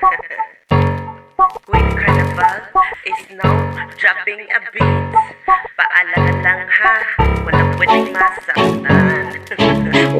With Carnival is now dropping a beat. Paalala lang ha, walang pwedeng masaktan.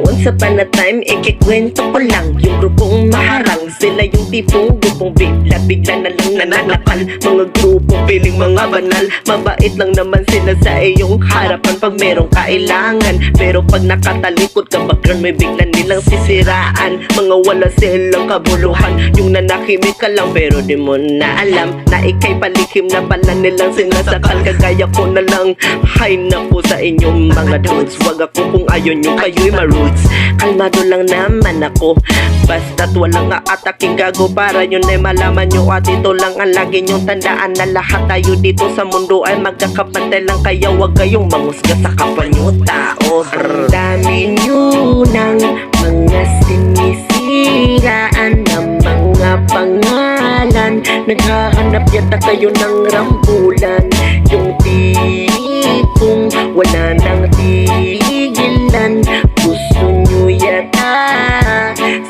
Once upon a time, ikikwento ko lang yung grupong maharang. Sila yung tipong grupong bigla-bigla na lang nananakal. Mga grupong piling mga banal, mabait lang naman sila sa iyong harapan pag merong kailangan. Pero pag nakatalikod ka background, may bigla nilang sisiraan. Mga wala silang kabuluhan, yung nanakimik ka lang pero di mo na alam na ikay palikim na pala nilang sinasakal. Kagaya ko na lang, hay naku sa inyong mga dudes. Wag ako kung ayon yung kayo'y maroots. Kalmado lang naman ako, basta't walang aataking gago. Para yun ay malaman nyo at ito lang ang lagi nyong tandaan, na lahat tayo dito sa mundo ay magkakapantay lang. Kaya wag kayong mangusga sa kapwa nyo tao. Ang dami nyo ng mga sinisiraan ng mga pangalan. Naghahanap yata kayo ng rambulan, yung tipong wala nang tigilan. Gusto nyo yata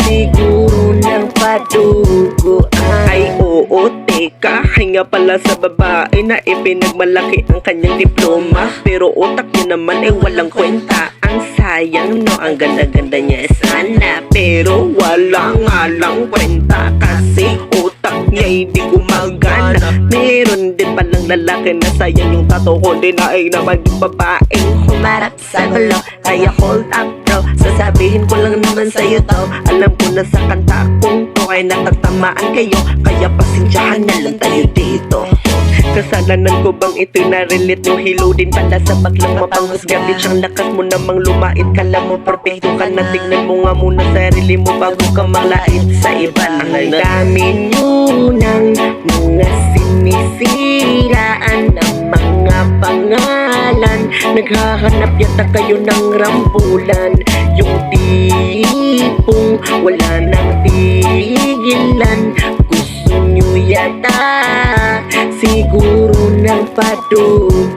siguro ng paduguan. Ay oo, teka, hinga pala sa babae na ipinagmalaki ang kanyang diploma. Pero utak niya naman ay walang kwenta. Ang sayang no, ang ganda-ganda niya sana, pero wala nga lang kwenta. Kasi utak niya hindi gumagana. Meron din palang lalaki na sayang yung tato, kundi naig naman yung babaeng humarap sa gulo. Kaya hold up bro, sasabihin ko lang naman sa'yo to. Alam ko na sa kanta kong to ay natatamaan kayo, kaya pasensyahan na lang tayo dito. Kasalanan ko bang ito'y narelate nyo? Hilo din pala sa baglang mapanghusga. Bitch, ang lakas mo namang lumait. Kala mo perfecto ka na, tignan mo nga muna sarili mo bago ka malait sa iba. Ang dami nyo ng mga sinisiraan ng mga pangalan. Naghahanap yata kayo ng rambulan, yung tipong wala nang tigilan. Gusto nyo yata siguro ng paduguan.